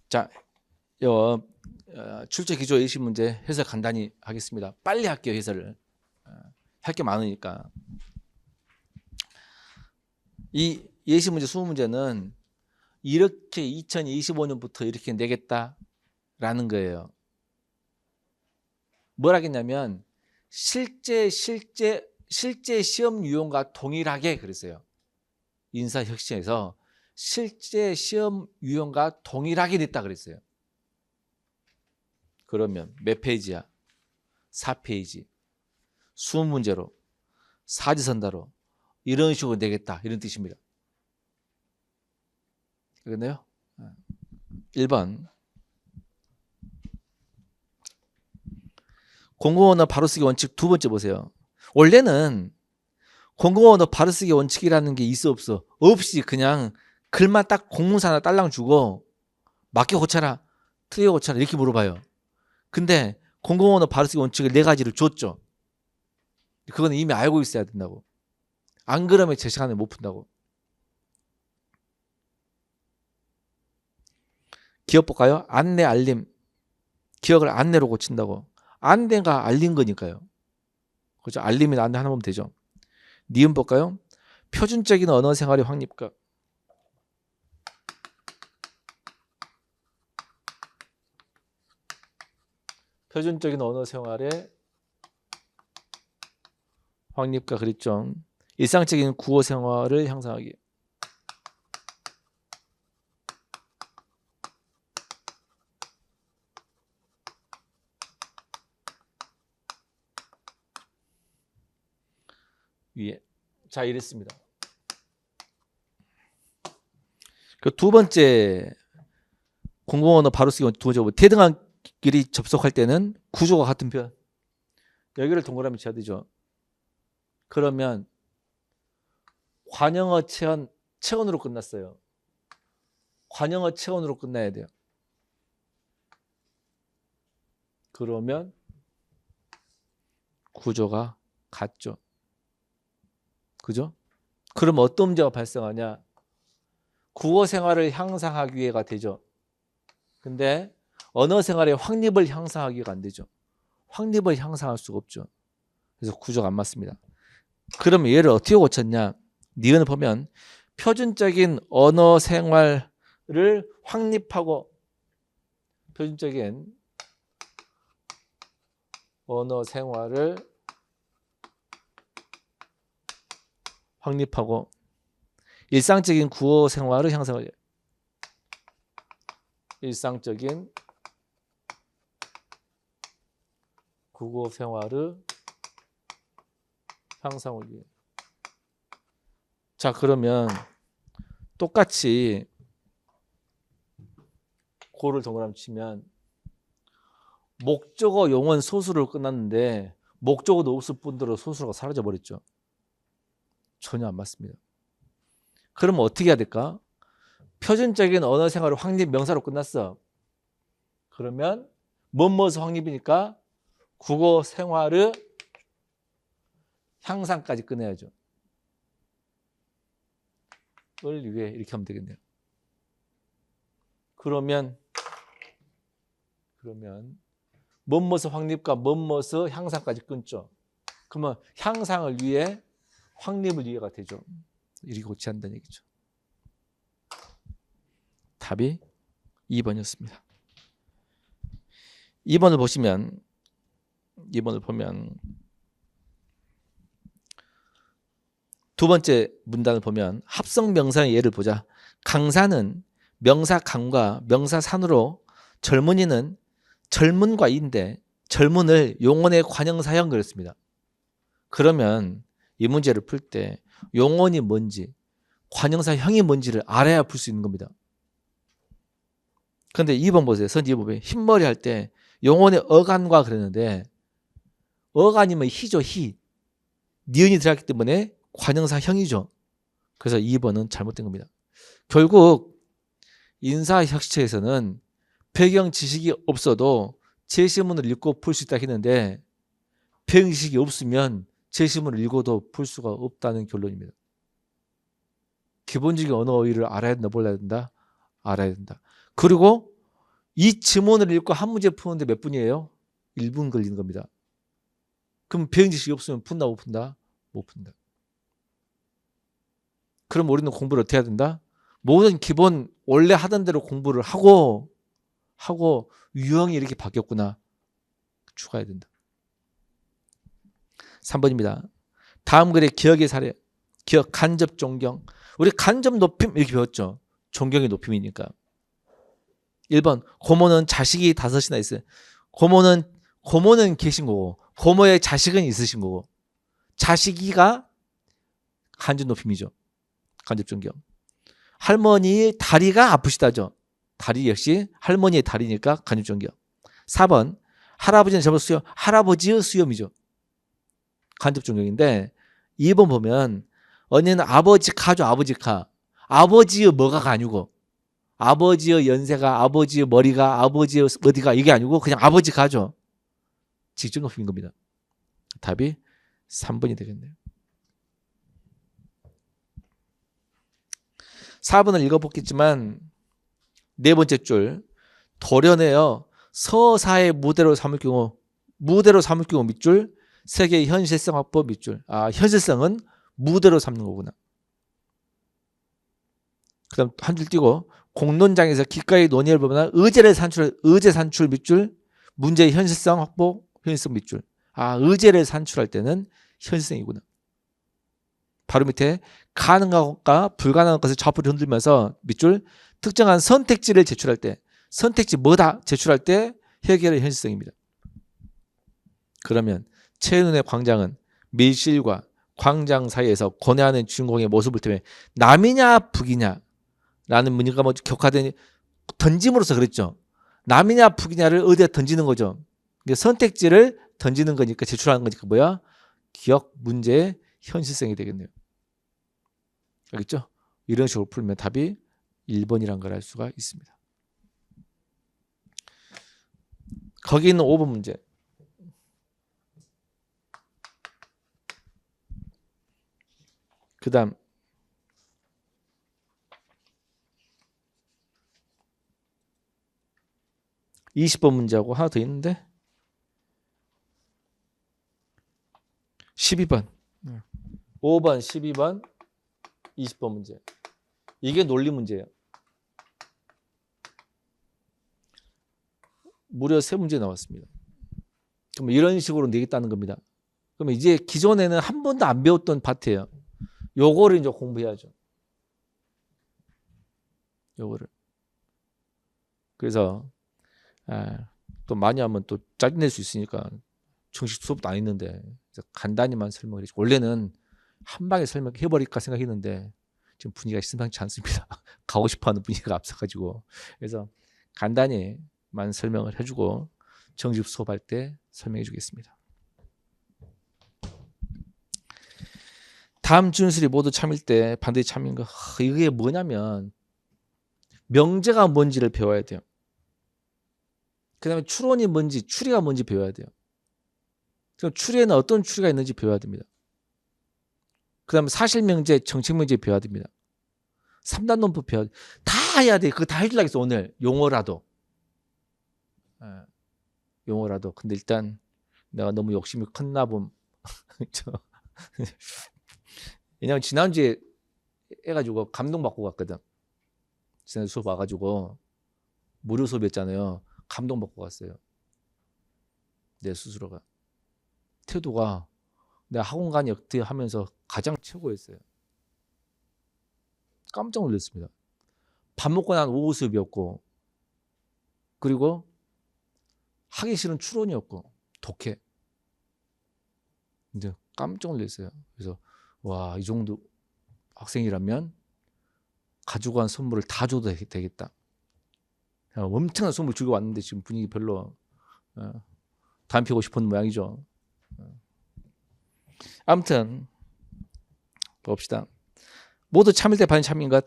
자, 출제 기조 예시 문제 해설 간단히 하겠습니다. 빨리 할게요, 해설을. 할 게 많으니까. 이 예시 문제 20문제는 이렇게 2025년부터 이렇게 내겠다라는 거예요. 뭘 하겠냐면 실제 시험 유형과 동일하게 그랬어요. 인사혁신에서 실제 시험 유형과 동일하게 냈다 그랬어요. 그러면 몇 페이지야? 4페이지. 20문제로 사지선다로 이런 식으로 내겠다 이런 뜻입니다. 알겠나요? 1번 공공언어 바로쓰기 원칙 두 번째 보세요. 원래는 공공언어 바로쓰기 원칙이라는 게 있어 없어? 없이 그냥 글만 딱 공문서 하나 딸랑 주고 맞게 고쳐라 틀려 고쳐라 이렇게 물어봐요. 근데 공공언어 바로쓰기 원칙을 4가지를 줬죠. 그건 이미 알고 있어야 된다고. 안 그러면 제 시간에 못 푼다고. 기억 볼까요? 안내 알림. 기억을 안내로 고친다고. 안내가 알린 거니까요. 그렇죠? 알림이나 안내 하나 보면 되죠. 니은 볼까요? 표준적인 언어 생활의 확립과. 표준적인 언어 생활의 확립과 그랬죠. 일상적인 구어 생활을 향상하기. 위에. 자, 이랬습니다. 그 두 번째 공공언어 바로쓰기 두 번째 대등한끼리 접속할 때는 구조가 같은 편. 여기를 동그라미 쳐야 되죠. 그러면 관영어 체언으로 끝났어요. 관영어 체언으로 끝나야 돼요. 그러면 구조가 같죠. 그죠? 그럼 어떤 문제가 발생하냐? 국어 생활을 향상하기 위해가 되죠. 근데 언어 생활의 확립을 향상하기 위해가 안 되죠. 확립을 향상할 수가 없죠. 그래서 구조가 안 맞습니다. 그럼 얘를 어떻게 고쳤냐? 니은을 보면 표준적인 언어 생활을 확립하고 표준적인 언어 생활을 확립하고 일상적인 구어 생활을 향상하려. 일상적인 국어 생활을 향상을 위해. 자, 그러면 똑같이 고를 동그라미 치면 목적어 용언 소수로 끝났는데 목적어도 없을 뿐더러 소수가 사라져 버렸죠. 전혀 안 맞습니다. 그럼 어떻게 해야 될까? 표준적인 언어 생활을 확립 명사로 끝났어. 그러면 뭐뭐서 확립이니까 국어 생활의 향상까지 끝내야죠. 을 위해 이렇게 하면 되겠네요. 그러면 뭐뭐서 확립과 뭐뭐서 향상까지 끊죠. 그러면 향상을 위해 확립을 위해가 되죠. 이렇게 고치한다는 얘기죠. 답이 2번이었습니다. 2번을 보면 두 번째 문단을 보면 합성 명사의 예를 보자. 강사는 명사 강과 명사 산으로 젊은이는 젊은과인데 젊은을 용언의 관형사형 그랬습니다. 그러면 이 문제를 풀 때 용언이 뭔지 관형사형이 뭔지를 알아야 풀 수 있는 겁니다. 그런데 2번 보세요. 선지 2번에 흰머리 할 때 용언의 어간과 그랬는데 어간이면 희죠. 희. 니은이 들어갔기 때문에 관형사형이죠. 그래서 2번은 잘못된 겁니다. 결국 인사혁신에서는 배경 지식이 없어도 제시문을 읽고 풀 수 있다 했는데 배경 지식이 없으면 제시문을 읽어도 풀 수가 없다는 결론입니다. 기본적인 언어 어휘를 알아야 된다, 몰라야 된다? 알아야 된다. 그리고 이 지문을 읽고 한 문제 푸는데 몇 분이에요? 1분 걸리는 겁니다. 그럼 배운 지식이 없으면 푼다 못 푼다? 못 푼다. 그럼 우리는 공부를 어떻게 해야 된다? 모든 기본 원래 하던 대로 공부를 하고 유형이 이렇게 바뀌었구나. 추가해야 된다. 3번입니다. 다음 글의 기억의 사례. 기억, 간접 존경. 우리 간접 높임 이렇게 배웠죠. 존경의 높임이니까. 1번 고모는 자식이 5이나 있어요. 고모는 계신 거고 고모의 자식은 있으신 거고 자식이가 간접 높임이죠. 간접 존경. 할머니 다리가 아프시다죠. 다리 역시 할머니의 다리니까 간접 존경. 4번 할아버지는 접었어요. 할아버지의 수염이죠. 간접 존경인데 2번 보면 언니는 아버지 가죠. 아버지 가. 아버지의 뭐가가 아니고 아버지의 연세가 아버지의 머리가 아버지의 어디가 이게 아니고 그냥 아버지 가죠. 직접 높임인 겁니다. 답이 3번이 되겠네요. 4번을 읽어보겠지만 네 번째 줄 도련에요. 서사의 무대로 삼을 경우 밑줄 세계의 현실성 확보 밑줄. 현실성은 무대로 삼는 거구나. 그 다음 한 줄 띄고 공론장에서 기꺼이 논의를 보면 의제 산출 밑줄 문제의 현실성 확보 현실성 밑줄. 의제를 산출할 때는 현실성이구나. 바로 밑에 가능한 것과 불가능한 것을 좌우로 흔들면서 밑줄 특정한 선택지를 제출할 때 선택지 뭐다 제출할 때 해결의 현실성입니다. 그러면 최은의 광장은 밀실과 광장 사이에서 고뇌하는 주인공의 모습을 통해 남이냐 북이냐 라는 문제가 격화된 던짐으로써 그랬죠. 남이냐 북이냐를 어디에 던지는 거죠. 선택지를 던지는 거니까 제출하는 거니까 뭐야? 기억 문제의 현실성이 되겠네요. 알겠죠? 이런 식으로 풀면 답이 1번이라는 걸 알 수가 있습니다. 거기 있는 5번 문제. 그 다음 20번 문제하고 하나 더 있는데 12번 5번 12번 20번 문제. 이게 논리 문제예요. 무려 3문제 나왔습니다. 그럼 이런 식으로 내겠다는 겁니다. 그럼 이제 기존에는 한 번도 안 배웠던 파트예요. 요거를 이제 공부해야죠. 요거를. 그래서 또 많이 하면 또 짜증낼 수 있으니까 정식 수업도 안 했는데 간단히만 설명을 해주고 원래는 한 방에 설명해버릴까 생각했는데 지금 분위기가 심상치 않습니다. 가고 싶어하는 분위기가 앞서가지고 그래서 간단히만 설명을 해주고 정식 수업할 때 설명해 주겠습니다. 다음 준술이 모두 참일 때 반드시 참인 거 이게 뭐냐면 명제가 뭔지를 배워야 돼요. 그 다음에 추론이 뭔지 추리가 뭔지 배워야 돼요. 그럼 추리에는 어떤 추리가 있는지 배워야 됩니다. 그 다음에 사실명제, 정책명제 배워야 됩니다. 3단 논법 배워야 돼. 다 해야 돼. 그거 다 해주려고 했어 오늘. 용어라도. 용어라도. 근데 일단 내가 너무 욕심이 컸나 봄. 왜냐면 지난주에 해가지고 감동받고 갔거든. 지난주 수업 와가지고 무료 수업이었잖아요. 감동받고 갔어요. 내 스스로가. 태도가 내가 학원 역대 하면서 가장 최고였어요. 깜짝 놀랐습니다. 밥 먹고 난 오후 수업이었고 그리고 하기 싫은 추론이었고 독해. 이제 깜짝 놀랐어요. 그래서 와, 이 정도 학생이라면 가지고 간 선물을 다 줘도 되겠다. 엄청난 선물 주고 왔는데 지금 분위기 별로 담 피우고 싶은 모양이죠. 아무튼 봅시다. 모두 참일 때 반드시 참인 것.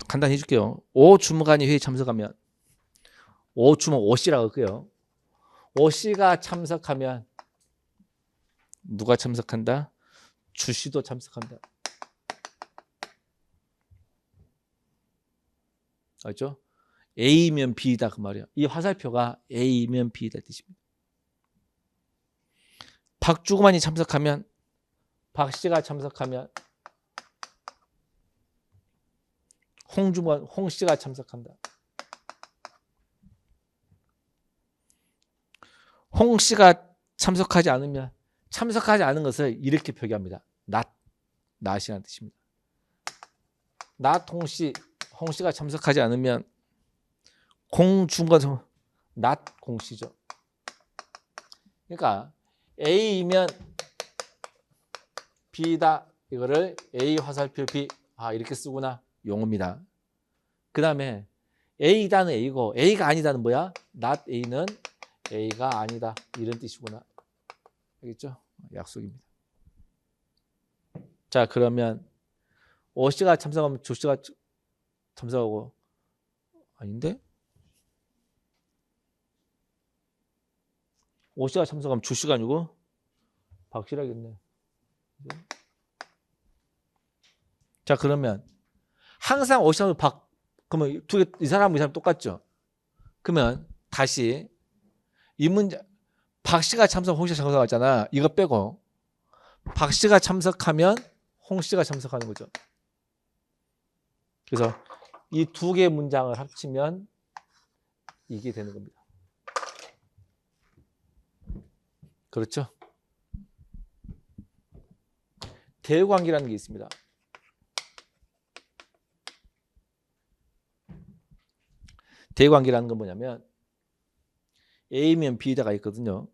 간단히 해줄게요. 오 주무관이 회의 참석하면 오 주무 오씨라고 할게요. 오씨가 참석하면 누가 참석한다? 주씨도 참석한다. 알죠? A면 B다 그 말이야. 이 화살표가 A면 B다 뜻입니다. 박주구만이 참석하면, 박씨가 참석하면, 홍씨가 참석한다. 홍씨가 참석하지 않으면, 참석하지 않은 것을 이렇게 표기합니다. not이라는 뜻입니다. not 홍씨가 참석하지 않으면 공중간 not 공씨죠. 그러니까 A이면 B다. 이거를 A 화살표 B. 이렇게 쓰구나. 용어입니다. 그 다음에 A다는 A고 A가 아니다는 뭐야? not A는 A가 아니다. 이런 뜻이구나. 알겠죠? 약속입니다. 자, 그러면 O씨가 참석하면 조씨가 참석하고, 아닌데? O씨가 참석하면 조씨가 아니고 박씨라겠네. 자, 그러면 항상 O씨하고 그러면 이 사람 똑같죠? 그러면 다시 이 문제, 박씨가 참석, 홍씨가 참석하잖아. 이거 빼고 박씨가 참석하면 홍씨가 참석하는 거죠. 그래서 이 두 개의 문장을 합치면 이게 되는 겁니다. 그렇죠? 대우관계라는 게 있습니다. 대우관계라는 건 뭐냐면 A면 B다가 있거든요.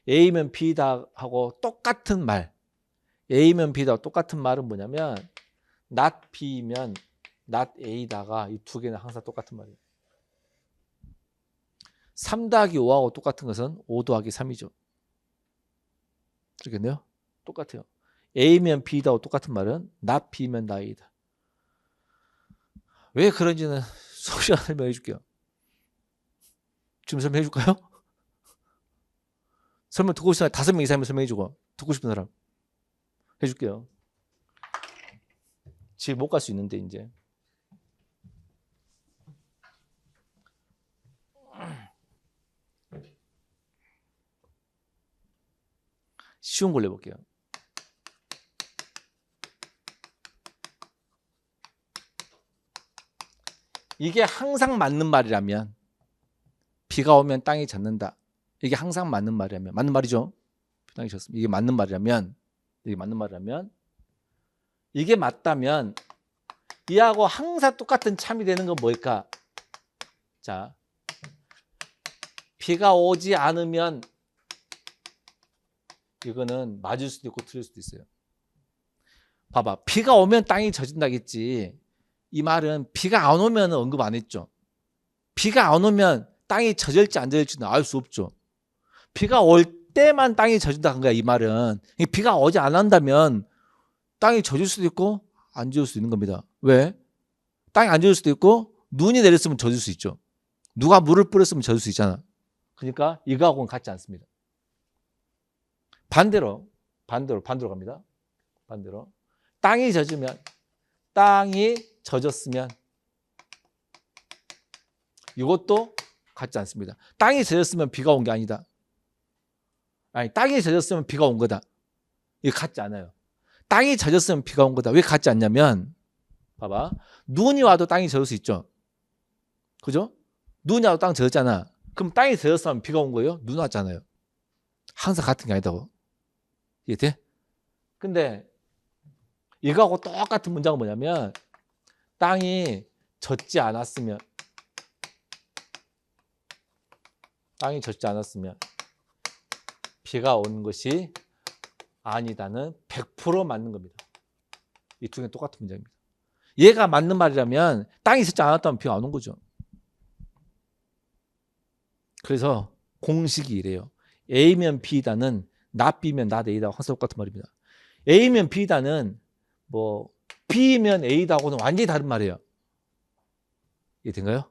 A면 B다 하고 똑같은 말, A면 B다 하고 똑같은 말은 뭐냐면 not B면 not A다가 이 두 개는 항상 똑같은 말이에요. 3 더하기 5하고 똑같은 것은 5 더하기 3이죠. 그렇겠네요. 똑같아요. A면 B다하고 똑같은 말은 not B면 not A다. 왜 그런지는 수업 시간에 설명해 줄게요. 지금 설명해 줄까요? 설명 듣고 싶은 사람 5명 이상이면 설명해 주고, 듣고 싶은 사람 해줄게요. 집에 못 갈 수 있는데 이제. 쉬운 걸로 해볼게요. 이게 항상 맞는 말이라면, 비가 오면 땅이 젖는다. 이게 항상 맞는 말이라면, 맞는 말이죠. 땅이 젖습니다. 이게 맞는 말이라면, 이게 맞다면 이하고 항상 똑같은 참이 되는 건 뭘까? 자, 비가 오지 않으면 이거는 맞을 수도 있고 틀릴 수도 있어요. 봐봐, 비가 오면 땅이 젖은다겠지. 이 말은 비가 안 오면 언급 안 했죠. 비가 안 오면 땅이 젖을지 안 젖을지는 알 수 없죠. 비가 올 때만 땅이 젖은다 한 거야, 이 말은. 비가 오지 않는다면 땅이 젖을 수도 있고 안 젖을 수도 있는 겁니다. 왜? 땅이 안 젖을 수도 있고 눈이 내렸으면 젖을 수 있죠. 누가 물을 뿌렸으면 젖을 수 있잖아. 그러니까 이거하고는 같지 않습니다. 반대로 갑니다. 반대로 땅이 젖었으면 이것도 같지 않습니다. 땅이 젖었으면 비가 온 게 아니다. 아니, 땅이 젖었으면 비가 온 거다. 이거 같지 않아요. 땅이 젖었으면 비가 온 거다. 왜 같지 않냐면, 봐봐, 눈이 와도 땅이 젖을 수 있죠. 그죠? 눈이 와도 땅 젖었잖아. 그럼 땅이 젖었으면 비가 온 거예요? 눈 왔잖아요. 항상 같은 게 아니다고. 이해돼? 근데 이거하고 똑같은 문장은 뭐냐면, 땅이 젖지 않았으면 비가 온 것이 아니다는 100% 맞는 겁니다. 이 두 개는 똑같은 문장입니다. 얘가 맞는 말이라면 땅이 젖지 않았다면 비가 안 온 거죠. 그래서 공식이 이래요. A면 B다는 not B면 not A다 항상 똑같은 말입니다. A면 B다는 뭐 B면 A다고는 완전히 다른 말이에요. 이해된가요?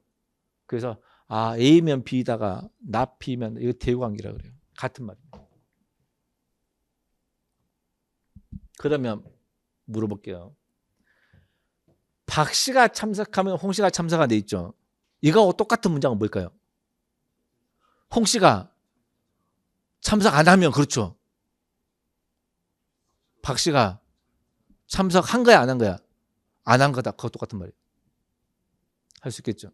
그래서 A면 B다가 not B면 이거 대우관계라 그래요. 같은 말입니다. 그러면 물어볼게요. 박씨가 참석하면 홍씨가 참석 안 돼 있죠. 이거하고 똑같은 문장은 뭘까요? 홍 씨가 참석 안 하면 그렇죠. 박 씨가 참석한 거야, 안 한 거야? 안 한 거다. 그거 똑같은 말이에요. 할 수 있겠죠.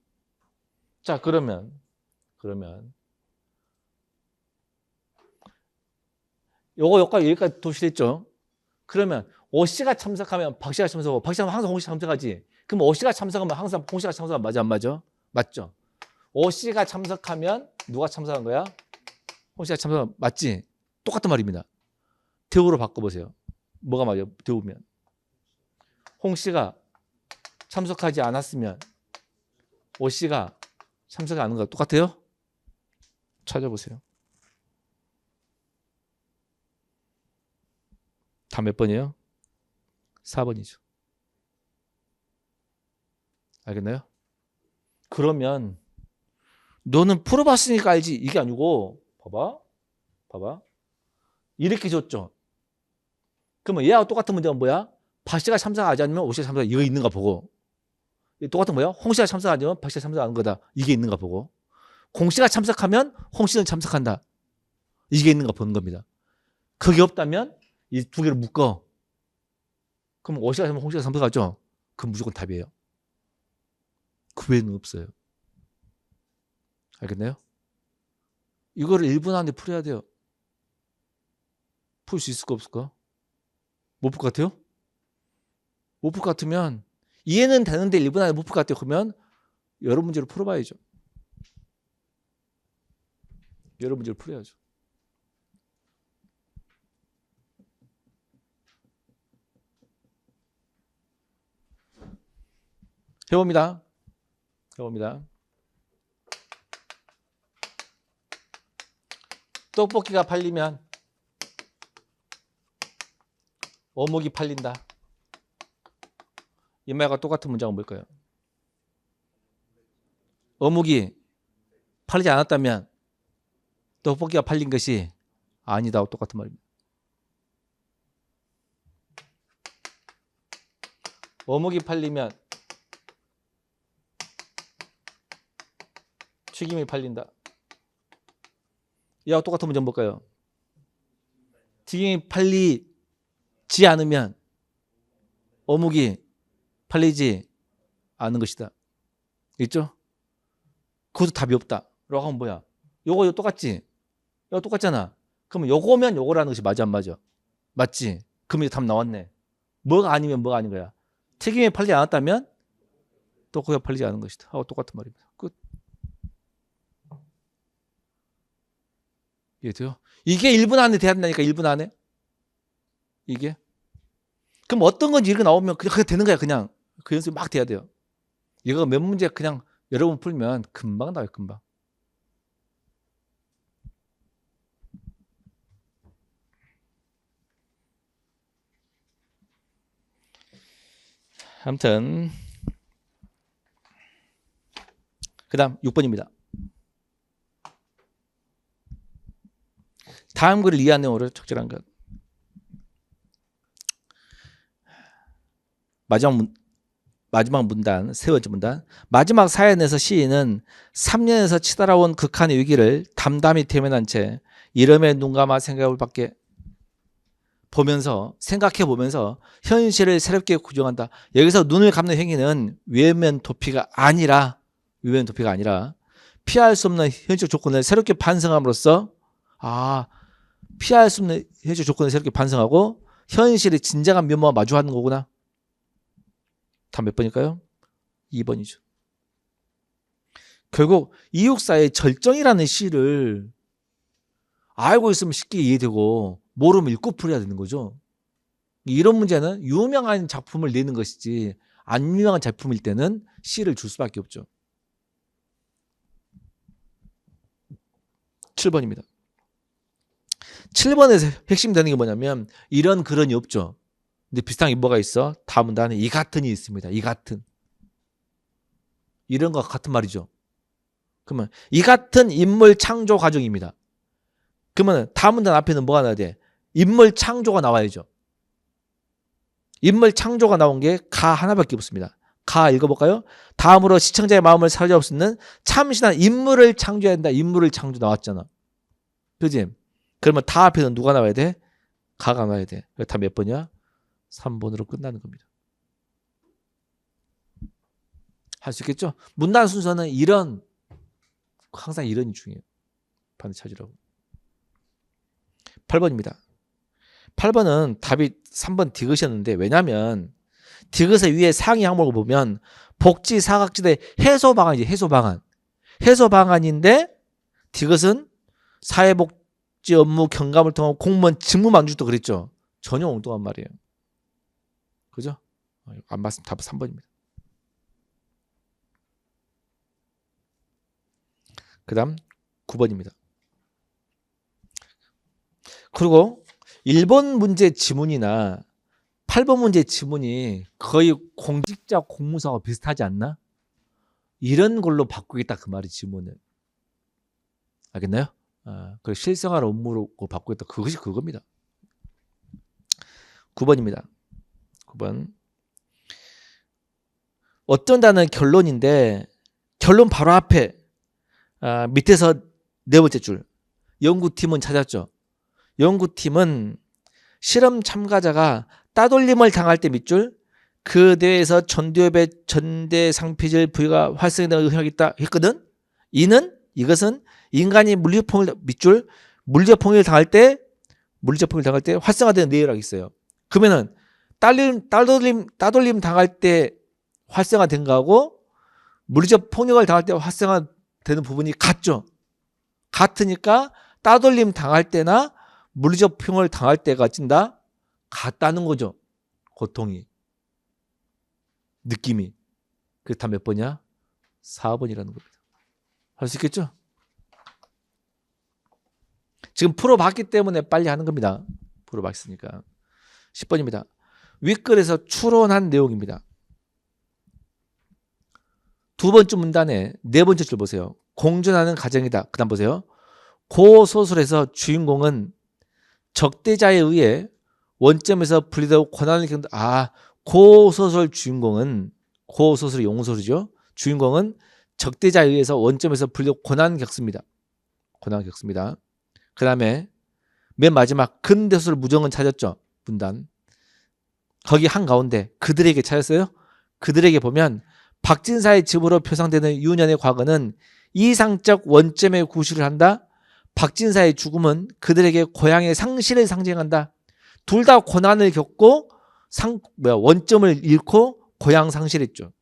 자, 그러면 요거 여기까지 도출했죠. 그러면 오 씨가 참석하면 박 씨가 참석하고 박 씨가 항상 홍 씨가 참석하지. 그럼 오 씨가 참석하면 항상 홍 씨가 참석하면 맞아, 안 맞아? 맞죠. 오 씨가 참석하면 누가 참석한 거야? 홍 씨가 참석하면 맞지? 똑같은 말입니다. 대우로 바꿔보세요. 뭐가 맞아요? 대우면 홍 씨가 참석하지 않았으면 오 씨가 참석하지 않은 거 똑같아요? 찾아보세요. 다 몇 번이에요? 4번이죠. 알겠나요? 그러면 너는 풀어봤으니까 알지. 이게 아니고 봐봐. 이렇게 줬죠. 그러면 얘하고 똑같은 문제는 뭐야? 박 씨가 참석하지 않으면 오 씨가 참석 이거 있는가 보고. 똑같은 거야? 홍 씨가 참석하지 않으면 박 씨가 참석하는 거다. 이게 있는가 보고. 공 씨가 참석하면 홍 씨는 참석한다. 이게 있는가 보는 겁니다. 그게 없다면 이 두 개를 묶어. 그럼 오 씨가 참석, 홍 씨가 참석하죠? 그럼 무조건 답이에요. 그 외에는 없어요. 알겠나요? 이거를 1분 안에 풀어야 돼요. 풀 수 있을까 없을까? 못 풀 것 같아요? 못 풀 것 같으면 이해는 되는데 1분 안에 못 풀 것 같아요. 그러면 여러 문제를 풀어봐야죠. 여러 문제를 풀어야죠. 해봅니다. 떡볶이가 팔리면 어묵이 팔린다. 이 말과 똑같은 문장은 뭘까요? 어묵이 팔리지 않았다면 떡볶이가 팔린 것이 아니다고 똑같은 말입니다. 어묵이 팔리면 튀김이 팔린다. 이와 똑같은 문제는 뭘까요? 튀김이 팔리지 않으면 어묵이 팔리지 않은 것이다. 있죠? 그것도 답이 없다. 라고 하면 뭐야? 요거 똑같지? 이거 똑같잖아. 그러면 요거면 요거라는 것이 맞아, 안 맞아? 맞지? 그럼 이제 답 나왔네. 뭐가 아니면 뭐가 아닌 거야? 튀김이 팔리지 않았다면 떡볶이가 팔리지 않은 것이다. 하고 똑같은 말입니다. 끝. 이해돼요? 이게 1분 안에 돼야 된다니까. 1분 안에. 이게. 그럼 어떤 건지 이렇게 나오면 그냥 되는 거야. 그냥 그 연습이 막 돼야 돼요. 이거 몇 문제 그냥 여러분 풀면 금방 나와요. 금방. 아무튼 그 다음 6번입니다. 다음 글을 이해한 내용으로 적절한 것. 마지막 문단, 세 번째 문단. 마지막 사연에서 시인은 3년에서 치달아온 극한의 위기를 담담히 대면한 채 이름에 눈 감아 생각을 밖에 생각해 보면서 현실을 새롭게 구정한다. 여기서 눈을 감는 행위는 외면 도피가 아니라 피할 수 없는 현실 조건을 새롭게 반성함으로써 피할 수 없는 현실 조건을 새롭게 반성하고 현실의 진정한 면모와 마주하는 거구나. 다 몇 번일까요? 2번이죠. 결국 이육사의 절정이라는 시를 알고 있으면 쉽게 이해되고 모르면 읽고 풀어야 되는 거죠. 이런 문제는 유명한 작품을 내는 것이지 안 유명한 작품일 때는 시를 줄 수밖에 없죠. 7번입니다. 7번에서 핵심 되는 게 뭐냐면 이런 그런이 없죠. 근데 비슷한 게 뭐가 있어? 다음 문단에 이 같은이 있습니다. 이 같은. 이런 거 같은 말이죠. 그러면 이 같은 인물 창조 과정입니다. 그러면 다음 문단 앞에는 뭐가 나와야 돼? 인물 창조가 나와야죠. 인물 창조가 나온 게 가 하나밖에 없습니다. 가 읽어볼까요? 다음으로 시청자의 마음을 사로잡을 수 있는 참신한 인물을 창조해야 된다. 인물을 창조 나왔잖아. 그지? 그러면 다 앞에는 누가 나와야 돼? 가가 나와야 돼. 다 몇 번이야? 3번으로 끝나는 겁니다. 할 수 있겠죠? 문단 순서는 이런, 항상 이런이 중요해요. 반드시 찾으라고. 8번입니다. 8번은 답이 3번 디귿이었는데, 왜냐면 디귿의 위에 상위 항목을 보면 복지 사각지대 해소 방안이지. 해소 방안. 해소 방안인데 디귿은 사회복지 업무 경감을 통한 공무원 직무 만족도 그랬죠. 전혀 엉뚱한 말이에요. 그죠? 안 맞으면 답은 3번입니다. 그 다음 9번입니다. 그리고 1번 문제 지문이나 8번 문제 지문이 거의 공직자 공무사와 비슷하지 않나? 이런 걸로 바꾸겠다 그 말이 지문을. 알겠나요? 그 실생활 업무로 바꾸겠다. 그것이 그겁니다. 9번입니다. 9번. 어쩐다는 결론인데 결론 바로 앞에 밑에서 네 번째 줄. 연구팀은 찾았죠. 연구팀은 실험 참가자가 따돌림을 당할 때 밑줄 그 뇌에서 전두엽의 전대상피질 부위가 활성화되는 의학이 있다 했거든. 이것은 인간이 물리적폭을 밑줄 물리적폭을 당할 때 활성화되는 뇌라고 있어요. 그러면은 따돌림 당할 때 활성화된 거하고 물리적 폭력을 당할 때 활성화되는 부분이 같죠. 같으니까 따돌림 당할 때나 물리적 폭력을 당할 때가 찐다 같다는 거죠. 고통이. 느낌이. 그게 다 몇 번이야? 4번이라는 겁니다. 할 수 있겠죠? 지금 풀어봤기 때문에 빨리 하는 겁니다. 풀어봤으니까. 10번입니다. 윗글에서 추론한 내용입니다. 두 번째 문단에 네 번째 줄 보세요. 공존하는 가정이다. 그 다음 보세요. 고소설에서 주인공은 적대자에 의해 원점에서 분리되고 고난을 겪는다. 고소설 주인공은 고소설의 용소리죠. 주인공은 적대자에 의해서 원점에서 분리되고 고난을 겪습니다. 고난을 겪습니다. 그 다음에 맨 마지막 근대소설 무정은 찾았죠. 문단. 거기 한가운데 그들에게 찾았어요. 그들에게 보면 박진사의 집으로 표상되는 유년의 과거는 이상적 원점에 구실을 한다. 박진사의 죽음은 그들에게 고향의 상실을 상징한다. 둘 다 고난을 겪고 원점을 잃고 고향 상실했죠.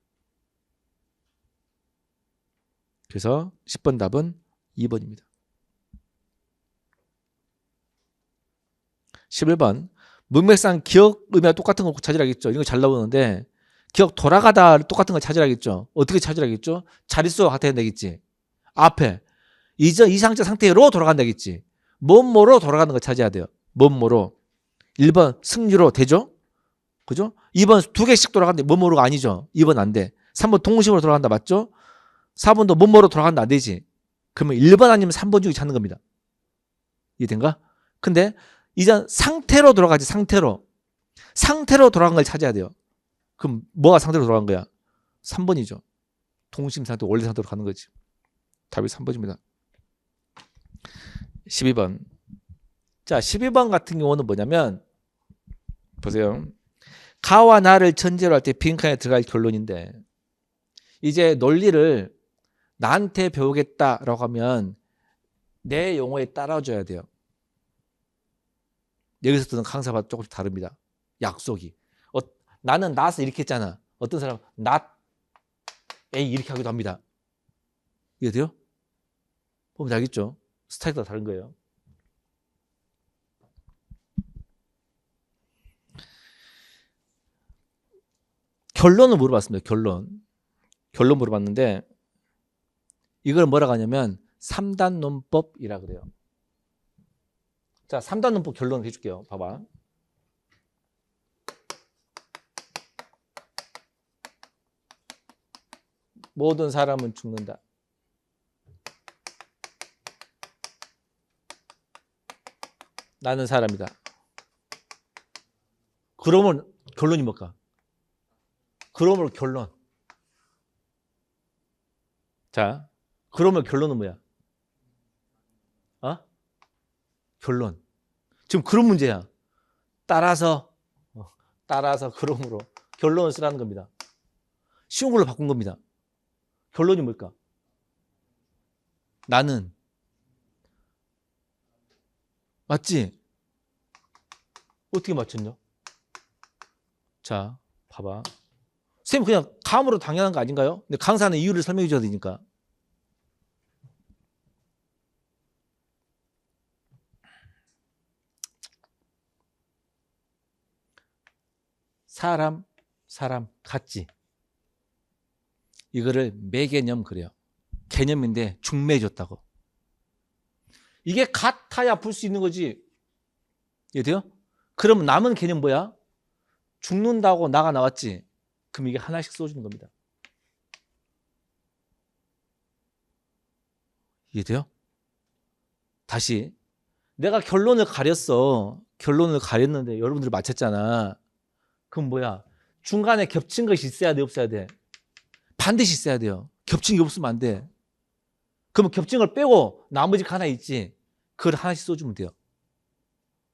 그래서 10번 답은 2번입니다. 11번 문맥상 기억 의미와 똑같은 거 찾으라겠죠. 이런 거 잘 나오는데 기억 돌아가다 똑같은 거 찾으라겠죠. 어떻게 찾으라겠죠? 자릿수가 같아야 되겠지. 앞에 이상적 상태로 돌아간다겠지. 뭐뭐로 돌아가는 거 찾아야 돼요. 뭐뭐로. 1번 승리로 되죠? 그죠? 2번 두 개씩 돌아간다. 뭐뭐로가 아니죠. 2번 안 돼. 3번 동식으로 돌아간다. 맞죠? 4번도 뭐뭐로 돌아간다. 안 되지. 그러면 1번 아니면 3번 중에 찾는 겁니다. 이해된가? 근데 이제 상태로 돌아가지. 상태로 돌아간 걸 찾아야 돼요. 그럼 뭐가 상태로 돌아간 거야? 3번이죠. 동심 상태, 원래 상태로 가는 거지. 답이 3번입니다. 12번. 자, 12번 같은 경우는 뭐냐면 보세요. 가와 나를 전제로 할 때 빈칸에 들어갈 결론인데 이제 논리를 나한테 배우겠다라고 하면 내 용어에 따라줘야 돼요. 여기서 듣는 강사와 조금씩 다릅니다. 약속이. 나는 낫을 이렇게 했잖아. 어떤 사람은 낫 에이 이렇게 하기도 합니다. 이해돼요? 보면 알겠죠? 스타일이 다 다른 거예요. 결론을 물어봤습니다. 결론 물어봤는데 이걸 뭐라고 하냐면 3단 논법이라 그래요. 자, 3단 논법 결론을 해줄게요. 봐봐. 모든 사람은 죽는다. 나는 사람이다. 그러면 결론이 뭘까? 그러면 결론. 자, 그러면 결론은 뭐야? 어? 결론. 지금 그런 문제야. 따라서 그러므로 결론을 쓰라는 겁니다. 쉬운 걸로 바꾼 겁니다. 결론이 뭘까? 나는. 맞지? 어떻게 맞췄냐? 자, 봐봐. 선생님 그냥 감으로 당연한 거 아닌가요? 근데 강사는 이유를 설명해 줘야 되니까. 사람 같지. 이거를 매개념 그래요. 개념인데 중매해줬다고. 이게 같아야 풀 수 있는 거지. 이해돼요? 그럼 남은 개념 뭐야? 죽는다고 나가 나왔지. 그럼 이게 하나씩 써주는 겁니다. 이해돼요? 다시 내가 결론을 가렸어. 결론을 가렸는데 여러분들이 맞췄잖아. 그럼 뭐야? 중간에 겹친 것이 있어야 돼, 없어야 돼? 반드시 있어야 돼요. 겹친 게 없으면 안 돼. 그러면 겹친 걸 빼고 나머지가 하나 있지. 그걸 하나씩 써주면 돼요.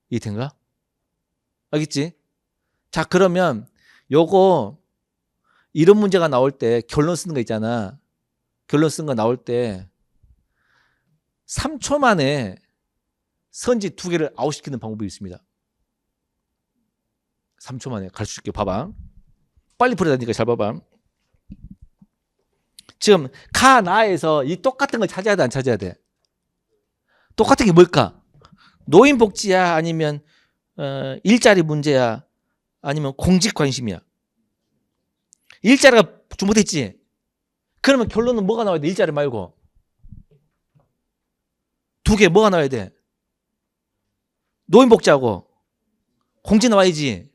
이해된가? 알겠지? 자, 그러면 요거 이런 문제가 나올 때 결론 쓰는 거 있잖아. 결론 쓰는 거 나올 때 3초 만에 선지 2개를 아웃시키는 방법이 있습니다. 3초 만에 가르쳐 줄게. 봐봐. 빨리 풀어야 되니까 잘 봐봐. 지금 가나에서 이 똑같은 걸 찾아야 돼, 안 찾아야 돼? 똑같은 게 뭘까? 노인복지야, 아니면 일자리 문제야, 아니면 공직 관심이야? 일자리가 잘못했지? 그러면 결론은 뭐가 나와야 돼? 일자리 말고 2개 뭐가 나와야 돼? 노인복지하고 공직 나와야지.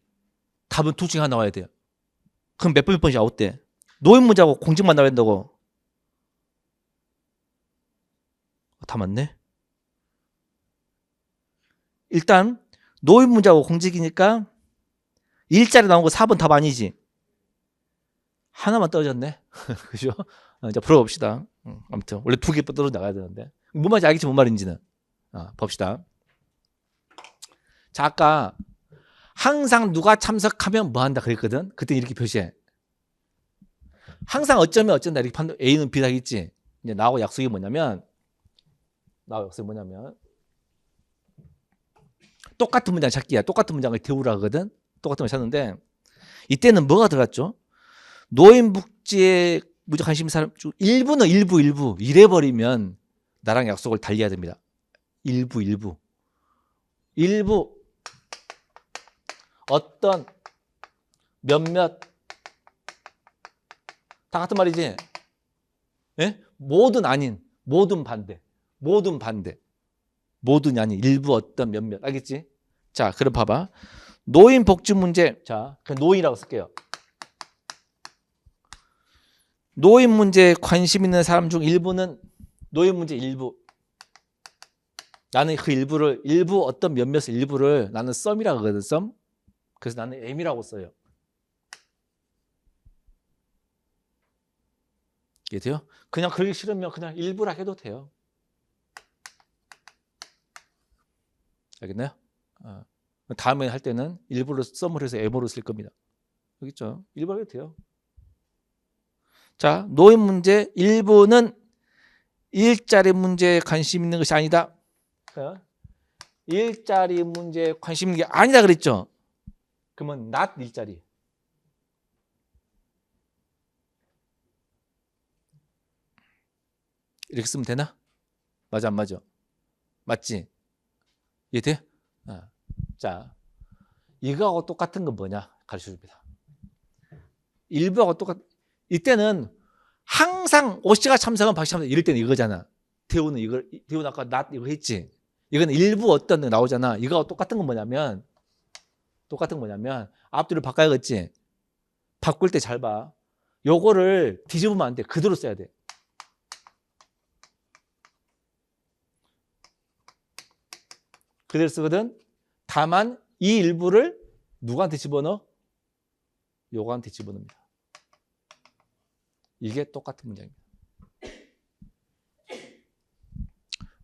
답은 둘 중에 하나 나와야 돼요. 그럼 몇 번씩 아웃돼? 노인문제하고 공직만 나와야 된다고. 다 맞네. 일단 노인문제하고 공직이니까 일자리 나온 거 4번 답 아니지. 하나만 떨어졌네. 그죠? 이제 풀어봅시다. 아무튼 원래 2개 떨어져 나가야 되는데 뭔 말인지 알겠지? 뭔 말인지는. 봅시다. 자, 아까 항상 누가 참석하면 뭐 한다 그랬거든. 그때 이렇게 표시해. 항상 어쩌면 어쩐다 이렇게 판단. A는 B다 했지. 이제 나하고 약속이 뭐냐면 똑같은 문장 찾기야. 똑같은 문장을 대우라 하거든. 똑같은 걸 찾는데 이때는 뭐가 들어갔죠? 노인복지에 무척 관심 있는 사람 중 일부는 일부 이래버리면 나랑 약속을 달리해야 됩니다. 일부 어떤 몇몇 다 같은 말이지. 예? 모든 아닌 모든 반대 모든이 아닌 일부 어떤 몇몇. 알겠지? 자, 그럼 봐봐. 노인 복지 문제. 자, 그냥 노인이라고 쓸게요. 노인 문제에 관심 있는 사람 중 일부는 노인 문제 일부. 나는 그 일부 어떤 몇몇의 일부를 나는 썸이라고 하거든. 썸. 그래서 나는 M이라고 써요. 이해돼요? 그냥 그러기 싫으면 그냥 일부라 해도 돼요. 알겠나요? 다음에 할 때는 일부러 썸을 해서 M으로 쓸 겁니다. 알겠죠? 일부러 해도 돼요. 자, 노인 문제 일부는 일자리 문제에 관심 있는 것이 아니다. 일자리 문제에 관심 있는 게 아니다 그랬죠? 그러면 not 일자리. 이렇게 쓰면 되나? 맞아 안 맞아? 맞지? 이해돼? 자, 이거하고 똑같은 건 뭐냐? 가르쳐줍니다. 일부하고 이때는 항상 오씨가 참석은 박씨 참석 이럴 때는 이거잖아. 태우는 아까 not 이거 했지? 이건 일부 어떤 데 나오잖아. 이거하고 똑같은 건 뭐냐면 앞뒤를 바꿔야겠지? 바꿀 때 잘 봐. 요거를 뒤집으면 안 돼. 그대로 써야 돼. 그대로 쓰거든. 다만 이 일부를 누구한테 집어넣어? 요거한테 집어넣습니다. 이게 똑같은 문장입니다.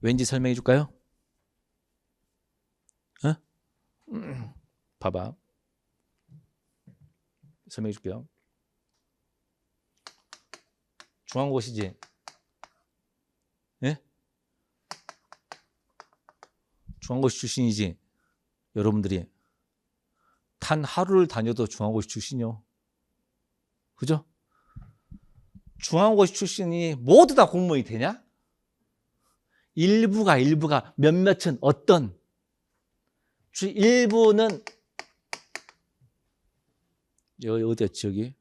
왠지 설명해 줄까요? 어? 봐봐. 설명해 줄게요. 중앙고시지? 예? 중앙고시 출신이지? 여러분들이. 단 하루를 다녀도 중앙고시 출신이요. 그죠? 중앙고시 출신이 모두 다 공무원이 되냐? 일부가 몇몇은 어떤 일부는 여기 어디였지 여기?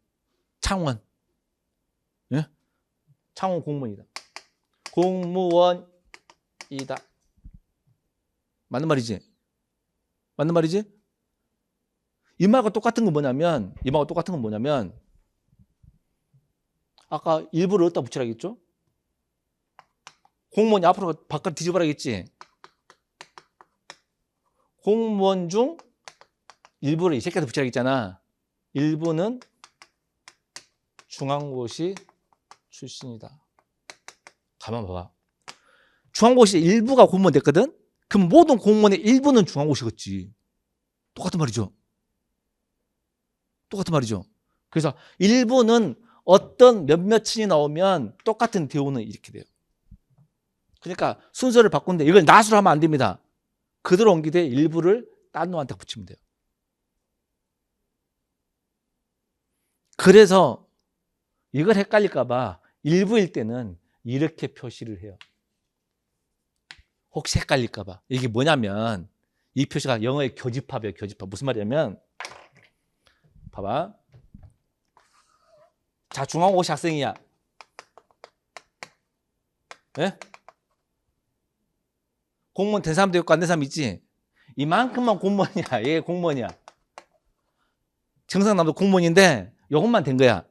창원. 예? 창원 공무원이다. 공무원이다. 맞는 말이지? 맞는 말이지? 이 말과 똑같은 건 뭐냐면 아까 일부를 어디다 붙이라겠죠? 공무원이 앞으로 바깥 뒤집어라겠지? 공무원 중 일부를 이 새끼한테 붙여야겠잖아. 일부는 중앙고시 출신이다. 가만 봐봐. 중앙고시 일부가 공무원 됐거든? 그럼 모든 공무원의 일부는 중앙고시겠지. 똑같은 말이죠. 똑같은 말이죠. 그래서 일부는 어떤 몇몇층이 나오면 똑같은 대우는 이렇게 돼요. 그러니까 순서를 바꾼데 이걸 낫으로 하면 안 됩니다. 그대로 옮기되 일부를 딴 놈한테 붙이면 돼요. 그래서 이걸 헷갈릴까 봐 일부일 때는 이렇게 표시를 해요. 혹시 헷갈릴까 봐. 이게 뭐냐면 이 표시가 영어의 교집합이에요. 교집합. 무슨 말이냐면 봐봐. 자, 중앙고시 학생이야. 예? 공무원 된 사람도 있고 안 된 사람 있지? 이만큼만 공무원이야. 얘 공무원이야. 정상남도 공무원인데 요것만 된 거야.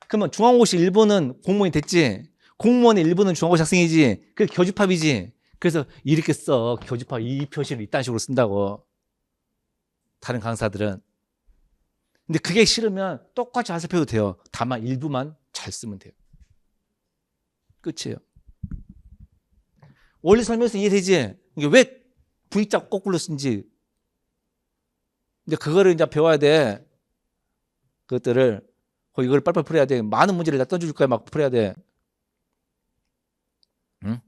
그러면 중앙고시 일부는 공무원이 됐지? 공무원의 일부는 중앙고시 학생이지? 그게 교집합이지? 그래서 이렇게 써. 교집합 이 표시를 이딴 식으로 쓴다고. 다른 강사들은. 근데 그게 싫으면 똑같이 안 살펴도 돼요. 다만 일부만 잘 쓰면 돼요. 끝이에요. 원리 설명에서 이해되지? 이게 왜 V자 거꾸로 쓴지. 근데 그거를 이제 배워야 돼. 그것들을. 이걸 빨리빨리 풀어야 돼. 많은 문제를 다 던져줄 거야. 막 풀어야 돼. 응?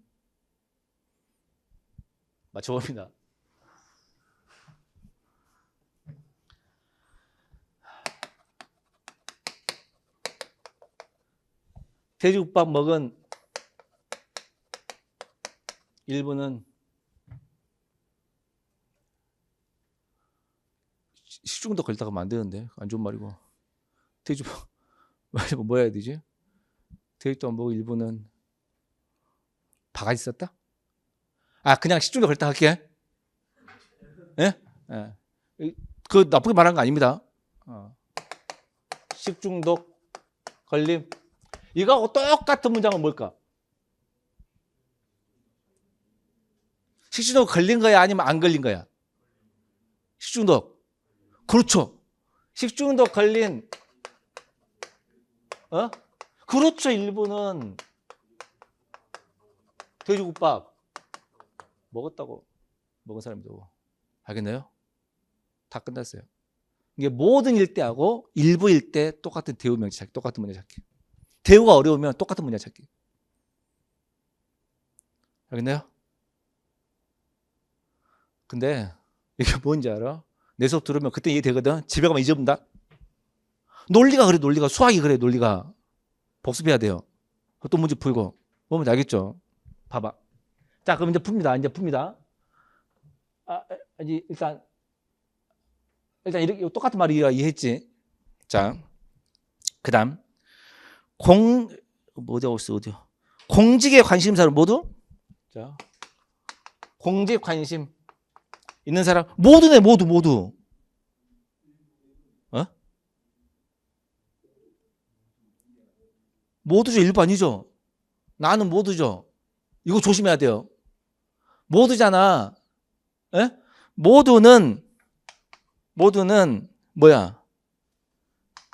맞춰봅니다. 돼지국밥 먹은 일부는 식중독 걸리다가 하면 안 되는데. 안 좋은 말이고. 돼지국밥 뭐 해야 되지? 돼지국밥 먹은 일부는 바가지 썼다? 아, 그냥 식중독 걸렸다 할게. 예? 예. 그 나쁘게 말한 거 아닙니다. 식중독 걸림. 이거하고 똑같은 문장은 뭘까? 식중독 걸린 거야? 아니면 안 걸린 거야? 식중독. 그렇죠. 식중독 걸린, 그렇죠. 일부는 돼지국밥 먹었다고. 먹은 사람이라고. 알겠나요? 다 끝났어요. 이게 모든 일대하고 일부 일대 똑같은 대우 명치 찾기, 똑같은 문제 찾기. 대우가 어려우면 똑같은 문제 찾기. 알겠나요? 근데 이게 뭔지 알아? 내 수업 들으면 그때 이해되거든. 집에 가면 잊어본다. 논리가 그래. 논리가. 수학이 그래. 논리가. 복습해야 돼요. 또 문제 풀고. 보면 알겠죠? 봐봐. 자, 그럼 이제 풉니다. 이제 풉니다. 일단 이렇게 똑같은 말을 이해했지. 자, 그 다음. 어디야? 공직의 관심사를 모두? 자, 공직 관심 있는 사람 모두네. 모두. 모두죠. 일부 아니죠. 나는 모두죠. 이거 조심해야 돼요. 모두잖아. 에? 모두는 뭐야?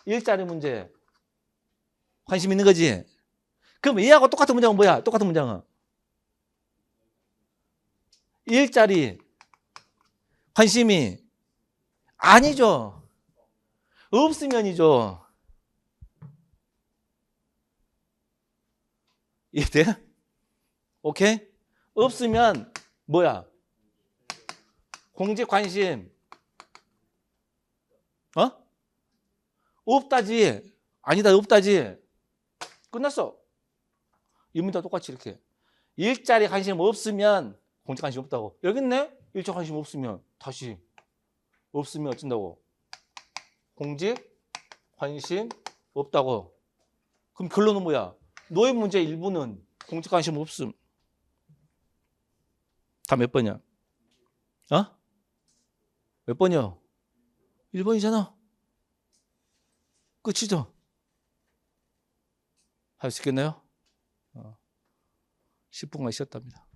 일자리 문제 관심 있는 거지. 그럼 얘하고 똑같은 문장은 뭐야? 똑같은 문장은 일자리 관심이 아니죠. 없으면이죠. 이해돼? 오케이? 없으면 뭐야? 공직 관심 없다지. 아니다 없다지. 끝났어. 이 문제와 똑같이 이렇게. 일자리 관심 없으면 공직 관심 없다고. 여기 있네. 일자 관심 없으면 다시 없으면 어쩐다고. 공직 관심 없다고. 그럼 결론은 뭐야? 너의 문제 일부는 공직 관심 없음. 다 몇 번이야? 몇 번이요? 1번이잖아. 끝이죠? 할 수 있겠나요? 10분간 쉬었답니다.